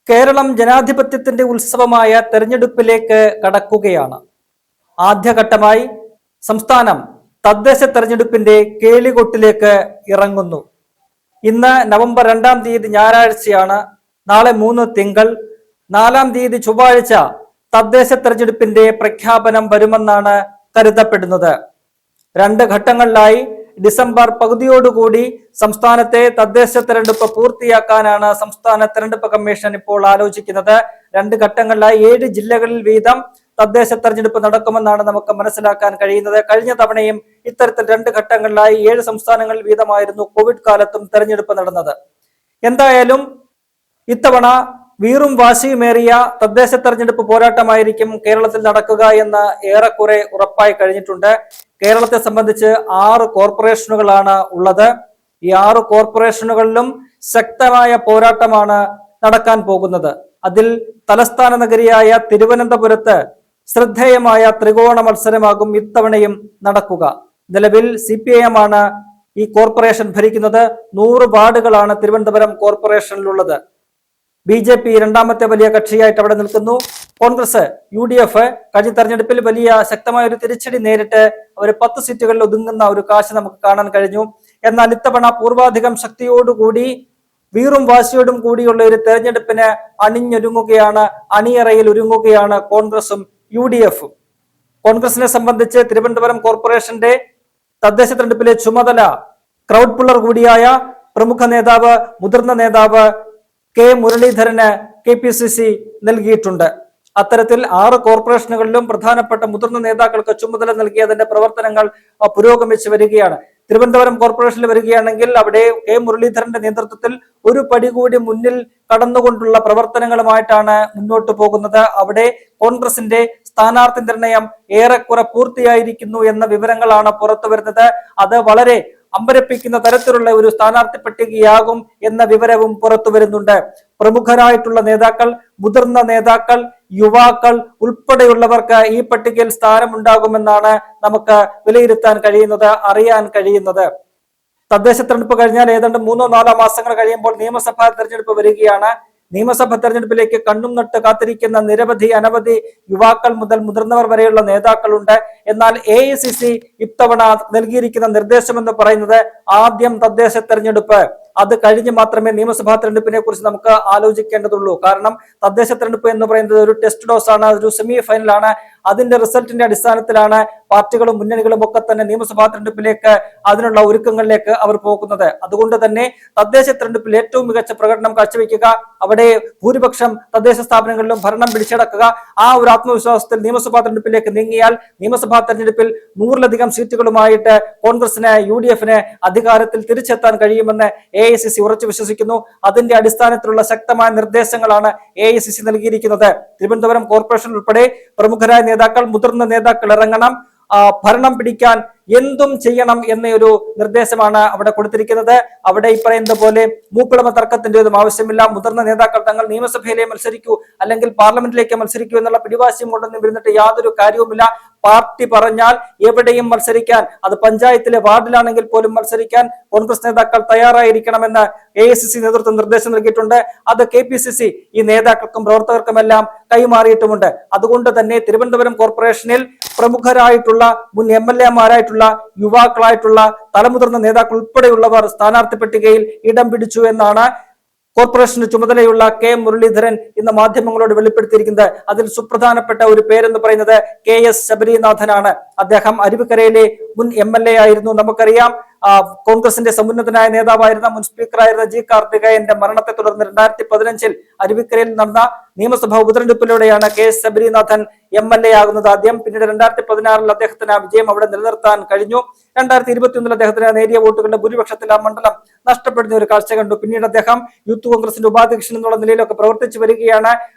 കേരളം ജനാധിപത്യത്തിന്റെ ഉത്സവമായ തെരഞ്ഞെടുപ്പിലേക്ക് കടക്കുകയാണ്. ആദ്യഘട്ടമായി സംസ്ഥാനം തദ്ദേശ തെരഞ്ഞെടുപ്പിന്റെ കേളികൊട്ടിലേക്ക് ഇറങ്ങുന്നു. ഇന്ന് നവംബർ 2-ാം തീയതി ഞായറാഴ്ചയാണ്. നാളെ 3 തിങ്കൾ, 4-ാം തീയതി ചൊവ്വാഴ്ച തദ്ദേശ തെരഞ്ഞെടുപ്പിന്റെ പ്രഖ്യാപനം വരുമെന്നാണ് കരുതപ്പെടുന്നത്. 2 ഘട്ടങ്ങളിലായി ഡിസംബർ പകുതിയോടുകൂടി സംസ്ഥാനത്തെ തദ്ദേശ തെരഞ്ഞെടുപ്പ് പൂർത്തിയാക്കാനാണ് സംസ്ഥാന തെരഞ്ഞെടുപ്പ് കമ്മീഷൻ ഇപ്പോൾ ആലോചിക്കുന്നത്. 2 ഘട്ടങ്ങളിലായി 7 ജില്ലകളിൽ വീതം തദ്ദേശ തെരഞ്ഞെടുപ്പ് നടക്കുമെന്നാണ് നമുക്ക് മനസ്സിലാക്കാൻ കഴിയുന്നത്. കഴിഞ്ഞ തവണയും ഇത്തരത്തിൽ 2 ഘട്ടങ്ങളിലായി 7 സംസ്ഥാനങ്ങളിൽ വീതമായിരുന്നു കോവിഡ് കാലത്തും തെരഞ്ഞെടുപ്പ് നടന്നത്. എന്തായാലും ഇത്തവണ വീറും വാശിയുമേറിയ തദ്ദേശ തെരഞ്ഞെടുപ്പ് പോരാട്ടമായിരിക്കും കേരളത്തിൽ നടക്കുക എന്ന് ഏറെക്കുറെ ഉറപ്പായി കഴിഞ്ഞിട്ടുണ്ട്. കേരളത്തെ സംബന്ധിച്ച് 6 കോർപ്പറേഷനുകളാണ് ഉള്ളത്. ഈ 6 കോർപ്പറേഷനുകളിലും ശക്തമായ പോരാട്ടമാണ് നടക്കാൻ പോകുന്നത്. അതിൽ തലസ്ഥാന നഗരിയായ തിരുവനന്തപുരത്ത് ശ്രദ്ധേയമായ ത്രികോണ മത്സരമാകും ഇത്തവണയും നടക്കുക. നിലവിൽ CPIM ആണ് ഈ കോർപ്പറേഷൻ ഭരിക്കുന്നത്. 100 വാർഡുകളാണ് തിരുവനന്തപുരം കോർപ്പറേഷനിലുള്ളത്. BJP രണ്ടാമത്തെ വലിയ കക്ഷിയായിട്ട് അവിടെ നിൽക്കുന്നു. കോൺഗ്രസ്, UDF കഴിഞ്ഞ തെരഞ്ഞെടുപ്പിൽ വലിയ ശക്തമായ ഒരു തിരിച്ചടി നേരിട്ട് അവർ 10 സീറ്റുകളിൽ ഒതുങ്ങുന്ന ഒരു കാഴ്ച നമുക്ക് കാണാൻ കഴിഞ്ഞു. എന്നാൽ ഇത്തവണ പൂർവാധികം ശക്തിയോടുകൂടി വീറും വാശിയോടും കൂടിയുള്ള ഒരു തെരഞ്ഞെടുപ്പിന് അണിഞ്ഞൊരുങ്ങുകയാണ്, അണിയറയിൽ ഒരുങ്ങുകയാണ് കോൺഗ്രസും UDFും. കോൺഗ്രസിനെ സംബന്ധിച്ച് തിരുവനന്തപുരം കോർപ്പറേഷന്റെ തദ്ദേശ തെരഞ്ഞെടുപ്പിലെ ചുമതല ക്രൗഡ് പുള്ളർ കൂടിയായ പ്രമുഖ നേതാവ്, മുതിർന്ന നേതാവ് K. മുരളീധരന് KPCC നൽകിയിട്ടുണ്ട്. അത്തരത്തിൽ 6 കോർപ്പറേഷനുകളിലും പ്രധാനപ്പെട്ട മുതിർന്ന നേതാക്കൾക്ക് ചുമതല നൽകിയതിന്റെ പ്രവർത്തനങ്ങൾ പുരോഗമിച്ചു വരികയാണ്. തിരുവനന്തപുരം കോർപ്പറേഷനിൽ വരികയാണെങ്കിൽ അവിടെ K. മുരളീധരന്റെ നേതൃത്വത്തിൽ ഒരു പടി കൂടി മുന്നിൽ കടന്നുകൊണ്ടുള്ള പ്രവർത്തനങ്ങളുമായിട്ടാണ് മുന്നോട്ട് പോകുന്നത്. അവിടെ കോൺഗ്രസിന്റെ സ്ഥാനാർത്ഥി നിർണയം ഏറെക്കുറെ പൂർത്തിയായിരിക്കുന്നു എന്ന വിവരങ്ങളാണ് പുറത്തു വരുന്നത്. അത് വളരെ അമ്പരപ്പിക്കുന്ന തരത്തിലുള്ള ഒരു സ്ഥാനാർത്ഥി പട്ടികയാകും എന്ന വിവരവും പുറത്തു വരുന്നുണ്ട്. പ്രമുഖരായിട്ടുള്ള നേതാക്കൾ, മുതിർന്ന നേതാക്കൾ, യുവാക്കൾ ഉൾപ്പെടെയുള്ളവർക്ക് ഈ പട്ടികയിൽ സ്ഥാനമുണ്ടാകുമെന്നാണ് നമുക്ക് വിലയിരുത്താൻ കഴിയുന്നത്, അറിയാൻ കഴിയുന്നത്. തദ്ദേശ തെരഞ്ഞെടുപ്പ് കഴിഞ്ഞാൽ ഏതാണ്ട് 3-4 മാസങ്ങൾ കഴിയുമ്പോൾ നിയമസഭാ തെരഞ്ഞെടുപ്പ് വരികയാണ്. നിയമസഭാ തെരഞ്ഞെടുപ്പിലേക്ക് കണ്ണും നട്ട് കാത്തിരിക്കുന്ന അനവധി യുവാക്കൾ മുതൽ മുതിർന്നവർ വരെയുള്ള നേതാക്കളുണ്ട്. എന്നാൽ AICC ഇത്തവണ നൽകിയിരിക്കുന്ന നിർദ്ദേശം എന്ന് പറയുന്നത് ആദ്യം തദ്ദേശ തെരഞ്ഞെടുപ്പ്, അത് കഴിഞ്ഞ് മാത്രമേ നിയമസഭാ തെരഞ്ഞെടുപ്പിനെ കുറിച്ച് നമുക്ക് ആലോചിക്കേണ്ടതുള്ളൂ. കാരണം തദ്ദേശ തെരഞ്ഞെടുപ്പ് എന്ന് പറയുന്നത് ഒരു ടെസ്റ്റ് ഡോസ് ആണ്, ഒരു സെമി ഫൈനലാണ്. അതിന്റെ റിസൾട്ടിന്റെ അടിസ്ഥാനത്തിലാണ് പാർട്ടികളും മുന്നണികളും ഒക്കെ തന്നെ നിയമസഭാ തെരഞ്ഞെടുപ്പിലേക്ക്, അതിനുള്ള ഒരുക്കങ്ങളിലേക്ക് അവർ പോകുന്നത്. അതുകൊണ്ട് തന്നെ തദ്ദേശ തെരഞ്ഞെടുപ്പിൽ ഏറ്റവും മികച്ച പ്രകടനം കാഴ്ചവെക്കുക, അവിടെ ഭൂരിപക്ഷം തദ്ദേശ സ്ഥാപനങ്ങളിലും ഭരണം പിടിച്ചടക്കുക, ആ ഒരു ആത്മവിശ്വാസത്തിൽ നിയമസഭാ തെരഞ്ഞെടുപ്പിലേക്ക് നീങ്ങിയാൽ നിയമസഭാ തെരഞ്ഞെടുപ്പിൽ 100-ലധികം സീറ്റുകളുമായിട്ട് കോൺഗ്രസിന്, UDFന് അധികാരത്തിൽ തിരിച്ചെത്താൻ കഴിയുമെന്ന് AICC ഉറച്ചു വിശ്വസിക്കുന്നു. അതിന്റെ അടിസ്ഥാനത്തിലുള്ള ശക്തമായ നിർദ്ദേശങ്ങളാണ് AICC നൽകിയിരിക്കുന്നത്. തിരുവനന്തപുരം കോർപ്പറേഷൻ ഉൾപ്പെടെ പ്രമുഖരായ നേതാക്കൾ, മുതിർന്ന നേതാക്കൾ ഇറങ്ങണം, ഭരണം പിടിക്കാൻ എന്തും ചെയ്യണം എന്നൊരു നിർദ്ദേശമാണ് അവിടെ കൊടുത്തിരിക്കുന്നത്. അവിടെ ഈ പറയുന്നത് പോലെ മൂപ്പിളമ തർക്കത്തിന്റെ ഒന്നും ആവശ്യമില്ല. മുതിർന്ന നേതാക്കൾ തങ്ങൾ നിയമസഭയിലെ മത്സരിക്കൂ അല്ലെങ്കിൽ പാർലമെന്റിലേക്ക് മത്സരിക്കൂ എന്നുള്ള പിടിവാശിയും കൊണ്ടൊന്നും ഇരുന്നിട്ട് യാതൊരു കാര്യവുമില്ല. പാർട്ടി പറഞ്ഞാൽ എവിടെയും മത്സരിക്കാൻ, അത് പഞ്ചായത്തിലെ വാർഡിലാണെങ്കിൽ പോലും മത്സരിക്കാൻ കോൺഗ്രസ് നേതാക്കൾ തയ്യാറായിരിക്കണമെന്ന് AICC നേതൃത്വം നിർദ്ദേശം നൽകിയിട്ടുണ്ട്. അത് KPCC ഈ നേതാക്കൾക്കും പ്രവർത്തകർക്കുമെല്ലാം കൈമാറിയിട്ടുമുണ്ട്. അതുകൊണ്ട് തന്നെ തിരുവനന്തപുരം കോർപ്പറേഷനിൽ പ്രമുഖരായിട്ടുള്ള മുൻ MLA-മാരായിട്ടുള്ള യുവാക്കളായിട്ടുള്ള തലമുതിർന്ന നേതാക്കൾ ഉൾപ്പെടെയുള്ളവർ സ്ഥാനാർത്ഥി പട്ടികയിൽ ഇടം പിടിച്ചു എന്നാണ് കോർപ്പറേഷന് ചുമതലയുള്ള K. മുരളീധരൻ ഇന്ന് മാധ്യമങ്ങളോട് വെളിപ്പെടുത്തിയിരിക്കുന്നത്. അതിൽ സുപ്രധാനപ്പെട്ട ഒരു പേരെന്ന് പറയുന്നത് KS ശബരിനാഥനാണ്. അദ്ദേഹം അരുവിക്കരയിലെ മുൻ MLA ആയിരുന്നു. നമുക്കറിയാം, കോൺഗ്രസിന്റെ സമുന്നതനായ നേതാവായിരുന്ന മുൻ സ്പീക്കറായിരുന്ന G. കാർത്തികേയന്റെ മരണത്തെ തുടർന്ന് 2015 അരുവിക്കരയിൽ നടന്ന നിയമസഭാ ഉപതെരഞ്ഞെടുപ്പിലൂടെയാണ് KS ശബരിനാഥൻ MLA ആകുന്നത് ആദ്യം. പിന്നീട് 2016 അദ്ദേഹത്തിന് ആ വിജയം അവിടെ നിലനിർത്താൻ കഴിഞ്ഞു. 2021 അദ്ദേഹത്തിന് നേരിയ വോട്ടുകളുടെ ഭൂരിപക്ഷത്തിൽ ആ മണ്ഡലം നഷ്ടപ്പെടുന്ന ഒരു കാഴ്ച കണ്ടു. പിന്നീട് അദ്ദേഹം യൂത്ത് കോൺഗ്രസിന്റെ ഉപാധ്യക്ഷൻ എന്നുള്ള നിലയിലൊക്കെ പ്രവർത്തിച്ചു വരികയാണ്.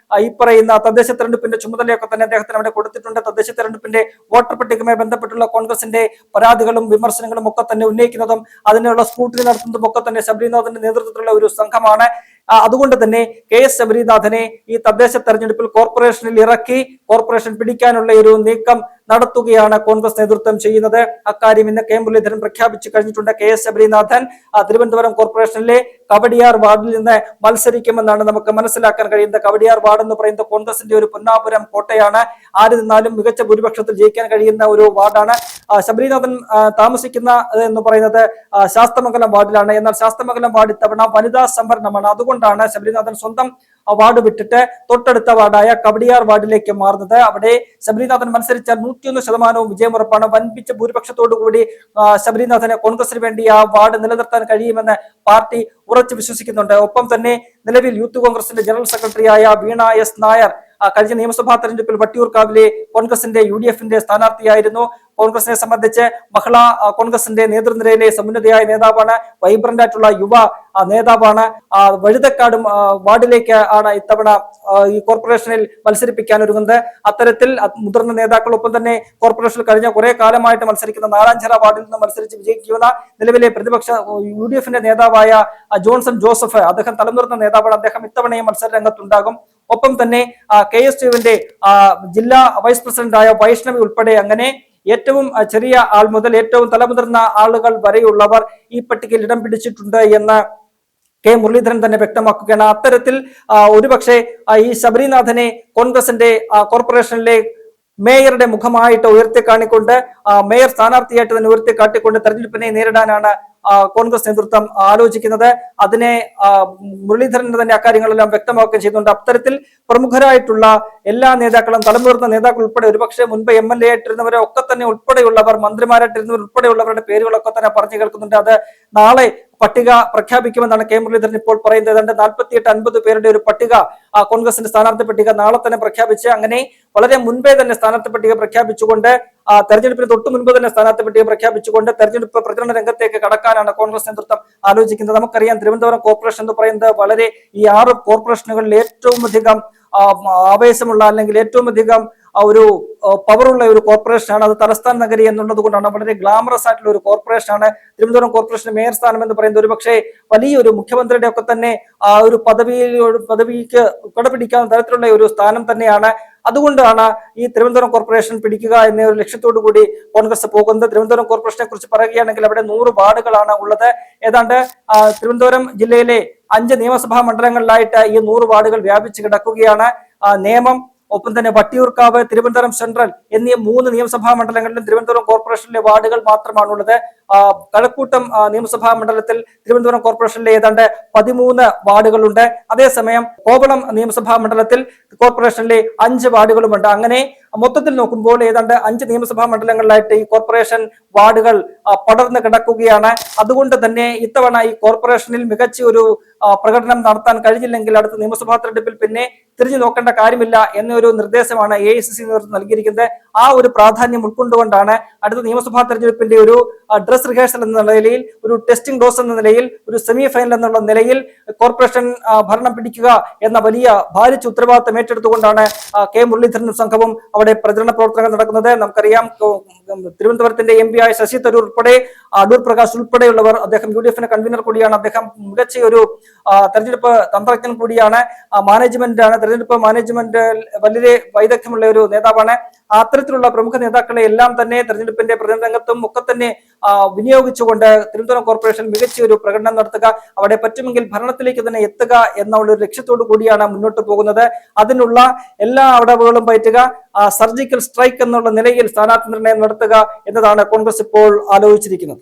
ഈ പറയുന്ന തദ്ദേശ തെരഞ്ഞെടുപ്പിന്റെ ചുമതലയൊക്കെ തന്നെ അദ്ദേഹത്തിന് അവിടെ കൊടുത്തിട്ടുണ്ട്. തദ്ദേശ തെരഞ്ഞെടുപ്പിന്റെ വോട്ടർ പട്ടികയുമായി ബന്ധപ്പെട്ടുള്ള കോൺഗ്രസിന്റെ പരാതികളും വിമർശനങ്ങളും ഒക്കെ തന്നെ ഉന്നയിക്കുന്നതും അതിനുള്ള സ്ക്രൂട്ടിനി നടത്തുന്നതും ഒക്കെ തന്നെ ശബരിനാഥന്റെ നേതൃത്വത്തിലുള്ള ഒരു സംഘമാണ്. അതുകൊണ്ട് തന്നെ KS ശബരിനാഥനെ ഈ തദ്ദേശ തെരഞ്ഞെടുപ്പിൽ കോർപ്പറേഷനിൽ ഇറക്കി കോർപ്പറേഷൻ പിടിക്കാനുള്ള ഒരു നീക്കം നടത്തുകയാണ് കോൺഗ്രസ് നേതൃത്വം ചെയ്യുന്നത്. അക്കാര്യം ഇന്ന് കെ മുരളീധരൻ പ്രഖ്യാപിച്ചു കഴിഞ്ഞിട്ടുണ്ട്. KS ശബരിനാഥൻ തിരുവനന്തപുരം കോർപ്പറേഷനിലെ കവടിയാർ വാർഡിൽ നിന്ന് മത്സരിക്കുമെന്നാണ് നമുക്ക് മനസ്സിലാക്കാൻ കഴിയുന്നത്. കവടിയാർ വാർഡ് എന്ന് പറയുന്നത് കോൺഗ്രസിന്റെ ഒരു പൊന്നാപുരം കോട്ടയാണ്. ആര് നിന്നാലും മികച്ച ഭൂരിപക്ഷത്തിൽ ജയിക്കാൻ കഴിയുന്ന ഒരു വാർഡാണ്. ശബരിനാഥൻ താമസിക്കുന്ന എന്ന് പറയുന്നത് ശാസ്തമംഗലം വാർഡിലാണ്. എന്നാൽ ശാസ്തമംഗലം വാർഡ് ഇത്തവണ വനിതാ സംവരണമാണ്. അതുകൊണ്ടാണ് ശബരിനാഥൻ സ്വന്തം വാർഡ് വിട്ടിട്ട് തൊട്ടടുത്ത വാർഡായ കവടിയാർ വാർഡിലേക്ക് മാറുന്നത്. അവിടെ ശബരിനാഥൻ മത്സരിച്ചാൽ 101% വിജയമുറപ്പാണ്. വൻപിച്ച ഭൂരിപക്ഷത്തോടു കൂടി ശബരിനാഥന് കോൺഗ്രസിന് വേണ്ടി ആ വാർഡ് നിലനിർത്താൻ കഴിയുമെന്ന് പാർട്ടി ഉറച്ചു വിശ്വസിക്കുന്നുണ്ട്. ഒപ്പം തന്നെ നിലവിൽ യൂത്ത് കോൺഗ്രസിന്റെ ജനറൽ സെക്രട്ടറിയായ വീണ S നായർ കഴിഞ്ഞ നിയമസഭാ തെരഞ്ഞെടുപ്പിൽ വട്ടിയൂർക്കാവിലെ കോൺഗ്രസിന്റെ UDF സ്ഥാനാർത്ഥിയായിരുന്നു. കോൺഗ്രസിനെ സംബന്ധിച്ച് മഹിളാ കോൺഗ്രസിന്റെ നേതൃനിരയിലെ സമുന്നതയായ നേതാവാണ്. വൈബ്രന്റ് ആയിട്ടുള്ള യുവ നേതാവാണ്. വഴുതക്കാടും വാർഡിലേക്ക് ആണ് ഇത്തവണ ഈ കോർപ്പറേഷനിൽ മത്സരിപ്പിക്കാൻ ഒരുങ്ങുന്നത്. അത്തരത്തിൽ മുതിർന്ന നേതാക്കളൊപ്പം തന്നെ കോർപ്പറേഷനിൽ കഴിഞ്ഞ കുറെ കാലമായിട്ട് മത്സരിക്കുന്ന നാലാഞ്ചിറ വാർഡിൽ നിന്ന് മത്സരിച്ച് വിജയിക്കുന്ന നിലവിലെ പ്രതിപക്ഷ UDF നേതാവായ ജോൺസൺ ജോസഫ്, അദ്ദേഹം തലമുതിർന്ന നേതാവാണ്. അദ്ദേഹം ഇത്തവണയും മത്സര രംഗത്തുണ്ടാകും. ഒപ്പം തന്നെ KSUവിന്റെ ജില്ലാ വൈസ് പ്രസിഡന്റായ വൈഷ്ണവി ഉൾപ്പെടെ അങ്ങനെ ഏറ്റവും ചെറിയ ആൾ മുതൽ ഏറ്റവും തലമുതിർന്ന ആളുകൾ വരെയുള്ളവർ ഈ പട്ടികയിൽ ഇടം പിടിച്ചിട്ടുണ്ട് എന്ന് കെ മുരളീധരൻ തന്നെ വ്യക്തമാക്കുകയാണ്. അത്തരത്തിൽ ഒരുപക്ഷെ ഈ ശബരിനാഥനെ കോൺഗ്രസിന്റെ കോർപ്പറേഷനിലെ മേയറുടെ മുഖമായിട്ട് ഉയർത്തിക്കാണിക്കൊണ്ട് മേയർ സ്ഥാനാർത്ഥിയായിട്ട് തന്നെ ഉയർത്തിക്കാട്ടിക്കൊണ്ട് തെരഞ്ഞെടുപ്പിനെ നേരിടാനാണ് കോൺഗ്രസ് നേതൃത്വം ആലോചിക്കുന്നത്. അതിനെ മുരളീധരൻ തന്നെ അക്കാര്യങ്ങളെല്ലാം വ്യക്തമാക്കുകയും ചെയ്യുന്നുണ്ട്. അത്തരത്തിൽ പ്രമുഖരായിട്ടുള്ള എല്ലാ നേതാക്കളും തലമുതിർന്ന നേതാക്കൾ ഉൾപ്പെടെ ഒരുപക്ഷെ മുൻപ് MLA ആയിട്ടിരുന്നവരെ ഒക്കെ തന്നെ ഉൾപ്പെടെയുള്ളവർ, മന്ത്രിമാരായിട്ടിരുന്നവർ ഉൾപ്പെടെയുള്ളവരുടെ പേരുകളൊക്കെ തന്നെ പറഞ്ഞു കേൾക്കുന്നുണ്ട്. അത് നാളെ പട്ടിക പ്രഖ്യാപിക്കുമെന്നാണ് കെ മുരളീധരൻ ഇപ്പോൾ പറയുന്നത്. ഏതാണ്ട് 48-50 പേരുടെ ഒരു പട്ടിക കോൺഗ്രസിന്റെ സ്ഥാനാർത്ഥി പട്ടിക നാളെ തന്നെ പ്രഖ്യാപിച്ച് അങ്ങനെ വളരെ മുൻപേ തന്നെ സ്ഥാനാർത്ഥി പട്ടിക പ്രഖ്യാപിച്ചുകൊണ്ട് തെരഞ്ഞെടുപ്പിന് തൊട്ട് മുൻപ് തന്നെ സ്ഥാനാർത്ഥി പട്ടിക പ്രഖ്യാപിച്ചുകൊണ്ട് തെരഞ്ഞെടുപ്പ് പ്രചരണ രംഗത്തേക്ക് കടക്കാനാണ് കോൺഗ്രസ് നേതൃത്വം ആലോചിക്കുന്നത്. നമുക്കറിയാം, തിരുവനന്തപുരം കോർപ്പറേഷൻ എന്ന് പറയുന്നത് വളരെ ഈ 6 കോർപ്പറേഷനുകളിൽ ഏറ്റവും അധികം ആവേശമുള്ള അല്ലെങ്കിൽ ഏറ്റവും അധികം ഒരു പവറുള്ള ഒരു കോർപ്പറേഷനാണ്. അത് തലസ്ഥാന നഗരി എന്നുള്ളത് കൊണ്ടാണ് വളരെ ഗ്ലാമറസ് ആയിട്ടുള്ള ഒരു കോർപ്പറേഷനാണ്. തിരുവനന്തപുരം കോർപ്പറേഷൻ മേയർ സ്ഥാനം എന്ന് പറയുന്നത് ഒരു പക്ഷേ വലിയൊരു മുഖ്യമന്ത്രിയുടെ ഒക്കെ തന്നെ ഒരു പദവിക്ക് കടപിടിക്കാവുന്ന തരത്തിലുള്ള ഒരു സ്ഥാനം തന്നെയാണ്. അതുകൊണ്ടാണ് ഈ തിരുവനന്തപുരം കോർപ്പറേഷൻ പിടിക്കുക എന്ന ഒരു ലക്ഷ്യത്തോടു കൂടി കോൺഗ്രസ് പോകുന്നത്. തിരുവനന്തപുരം കോർപ്പറേഷനെ കുറിച്ച് പറയുകയാണെങ്കിൽ അവിടെ 100 വാർഡുകളാണ് ഉള്ളത്. ഏതാണ്ട് തിരുവനന്തപുരം ജില്ലയിലെ 5 നിയമസഭാ മണ്ഡലങ്ങളിലായിട്ട് ഈ 100 വാർഡുകൾ വ്യാപിച്ചു കിടക്കുകയാണ്. നേമം, ഒപ്പം തന്നെ വട്ടിയൂർക്കാവ്, തിരുവനന്തപുരം സെൻട്രൽ എന്നീ 3 നിയമസഭാ മണ്ഡലങ്ങളിലും തിരുവനന്തപുരം കോർപ്പറേഷനിലെ വാർഡുകൾ മാത്രമാണുള്ളത്. കഴക്കൂട്ടം നിയമസഭാ മണ്ഡലത്തിൽ തിരുവനന്തപുരം കോർപ്പറേഷനിലെ ഏതാണ്ട് 13 വാർഡുകളുണ്ട്. അതേസമയം കോവളം നിയമസഭാ മണ്ഡലത്തിൽ കോർപ്പറേഷനിലെ 5 വാർഡുകളുമുണ്ട്. അങ്ങനെ മൊത്തത്തിൽ നോക്കുമ്പോൾ ഏതാണ്ട് 5 നിയമസഭാ മണ്ഡലങ്ങളിലായിട്ട് ഈ കോർപ്പറേഷൻ വാർഡുകൾ പടർന്നു കിടക്കുകയാണ്. അതുകൊണ്ട് തന്നെ ഇത്തവണ ഈ കോർപ്പറേഷനിൽ മികച്ച ഒരു പ്രകടനം നടത്താൻ കഴിഞ്ഞില്ലെങ്കിൽ അടുത്ത നിയമസഭാ തെരഞ്ഞെടുപ്പിൽ പിന്നെ തിരിഞ്ഞു നോക്കേണ്ട കാര്യമില്ല എന്നൊരു നിർദ്ദേശമാണ് AICC നേതൃത്വം നൽകിയിരിക്കുന്നത്. ആ ഒരു പ്രാധാന്യം ഉൾക്കൊണ്ടുകൊണ്ടാണ് അടുത്ത നിയമസഭാ തെരഞ്ഞെടുപ്പിന്റെ ഒരു ഡ്രസ് റിഹേഴ്സൽ എന്ന നിലയിൽ, ഒരു ടെസ്റ്റിംഗ് ഡോസ് എന്ന നിലയിൽ, ഒരു സെമി ഫൈനൽ എന്നുള്ള നിലയിൽ കോർപ്പറേഷൻ ഭരണം പിടിക്കുക എന്ന വലിയ ഭാരിച്ച ഉത്തരവാദിത്തം ഏറ്റെടുത്തുകൊണ്ടാണ് കെ മുരളീധരനും സംഘവും അവിടെ പ്രചരണ പ്രവർത്തനങ്ങൾ നടക്കുന്നത്. നമുക്കറിയാം, തിരുവനന്തപുരത്തിന്റെ MP ആയ ശശി തരൂർ ഉൾപ്പെടെ അടൂർ പ്രകാശ് ഉൾപ്പെടെയുള്ളവർ, അദ്ദേഹം UDF കൺവീനർ കൂടിയാണ്. അദ്ദേഹം മികച്ച ഒരു തെരഞ്ഞെടുപ്പ് തന്ത്രജ്ഞൻ കൂടിയാണ്. മാനേജ്മെന്റാണ്, തെരഞ്ഞെടുപ്പ് മാനേജ്മെന്റ് വളരെ വൈദഗ്ധ്യമുള്ള ഒരു നേതാവാണ്. അത്തരത്തിലുള്ള പ്രമുഖ നേതാക്കളെ എല്ലാം തന്നെ തെരഞ്ഞെടുപ്പിന്റെ പ്രചരണ രംഗത്തും ഒക്കെ തന്നെ വിനിയോഗിച്ചുകൊണ്ട് തിരുവനന്തപുരം കോർപ്പറേഷൻ മികച്ച ഒരു പ്രകടനം നടത്തുക, അവിടെ പറ്റുമെങ്കിൽ ഭരണത്തിലേക്ക് തന്നെ എത്തുക എന്നുള്ള ഒരു ലക്ഷ്യത്തോടു കൂടിയാണ് മുന്നോട്ട് പോകുന്നത്. അതിനുള്ള എല്ലാ അടവുകളും പയറ്റുക, സർജിക്കൽ സ്ട്രൈക്ക് എന്നുള്ള നിലയിൽ സ്ഥാനാർത്ഥി നിർണയം നടത്തുക എന്നതാണ് കോൺഗ്രസ് ഇപ്പോൾ ആലോചിച്ചിരിക്കുന്നത്.